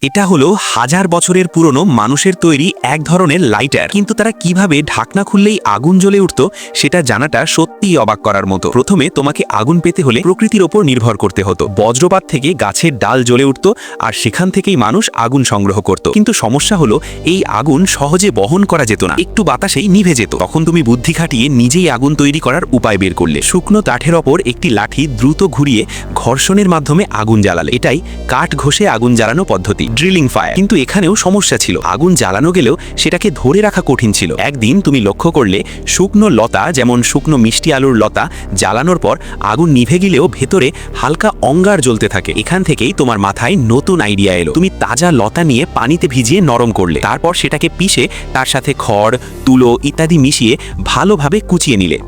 এটা হলো হাজার বছরের পুরনো মানুষের তৈরি এক ধরনের লাইটার, কিন্তু তারা কিভাবে ঢাকনা খুললেই আগুন জ্বলে উঠত সেটা জানাটা সত্যিই অবাক করার মতো। প্রথমে তোমাকে আগুন পেতে হলে প্রকৃতির ওপর নির্ভর করতে হতো। বজ্রপাত থেকে গাছের ডাল জ্বলে উঠত আর সেখান থেকেই মানুষ আগুন সংগ্রহ করত। কিন্তু সমস্যা হলো এই আগুন সহজে বহন করা যেত না, একটু বাতাসেই নিভে যেত। তখন তুমি বুদ্ধি খাটিয়ে নিজেই আগুন তৈরি করার উপায় বের করলে। শুকনো কাঠের ওপর একটি লাঠি দ্রুত ঘুরিয়ে ঘর্ষণের মাধ্যমে আগুন জ্বালালে। এটাই কাঠ ঘষে আগুন জ্বালানো পদ্ধতি, ড্রিলিং ফায়ার। কিন্তু এখানেও সমস্যা ছিল, আগুন জ্বালানো গেলেও সেটাকে ধরে রাখা কঠিন ছিল। একদিন তুমি লক্ষ্য করলে শুকনো লতা, যেমন শুকনো মিষ্টি আলুর লতা জ্বালানোর পর আগুন নিভে গেলেও ভেতরে হালকা অঙ্গার জ্বলতে থাকে। এখান থেকেই তোমার মাথায় নতুন আইডিয়া এলো। তুমি তাজা লতা নিয়ে পানিতে ভিজিয়ে নরম করলে, তারপর সেটাকে পিষে তার সাথে খড়, তুলো ইত্যাদি মিশিয়ে ভালোভাবে কুচিয়ে নিলে।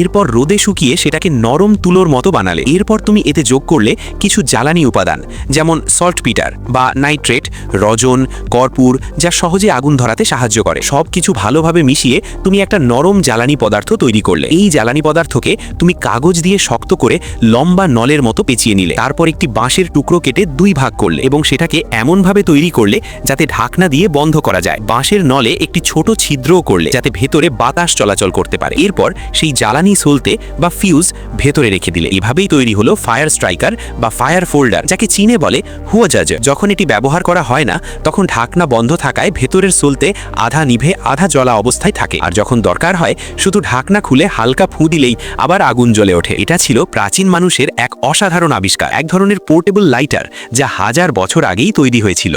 এরপর রোদে শুকিয়ে সেটাকে নরম তুলোর মতো বানালে। এরপর তুমি এতে যোগ করলে কিছু জ্বালানি উপাদান, যেমন সল্ট পিটার বা নাইট্রেট, রজন, কর্পূর, যা সহজে আগুন ধরাতে সাহায্য করে। সব কিছু ভালোভাবে মিশিয়ে তুমি একটা নরম জ্বালানি পদার্থ তৈরি করলে। এই জ্বালানি পদার্থকে তুমি কাগজ দিয়ে শক্ত করে লম্বা নলের মতো পেঁচিয়ে নিলে। তারপর একটি বাঁশের টুকরো কেটে দুই ভাগ করলে এবং সেটাকে এমনভাবে তৈরি করলে যাতে ঢাকনা দিয়ে বন্ধ করা যায়। বাঁশের নলে একটি ছোট ছিদ্রও করলে যাতে ভেতরে বাতাস চলাচল করতে পারে। এরপর সেই জ্বালানি সলতে বা ফিউজ ভেতরে রেখে দিলে। এভাবেই তৈরি হলো ফায়ার স্ট্রাইকার বা ফায়ার ফোল্ডার, যাকে চীনে বলে হুয়াজাজ। যখন এটি ব্যবহার করা হয় না তখন ঢাকনা বন্ধ থাকায় ভেতরের সলতে আধা নিভে আধা জ্বলা অবস্থায় থাকে, আর যখন দরকার হয় শুধু ঢাকনা খুলে হালকা ফুঁ দিলেই আবার আগুন জ্বলে ওঠে। এটা ছিল প্রাচীন মানুষের এক অসাধারণ আবিষ্কার, এক ধরনের পোর্টেবল লাইটার যা হাজার বছর আগেই তৈরি হয়েছিল।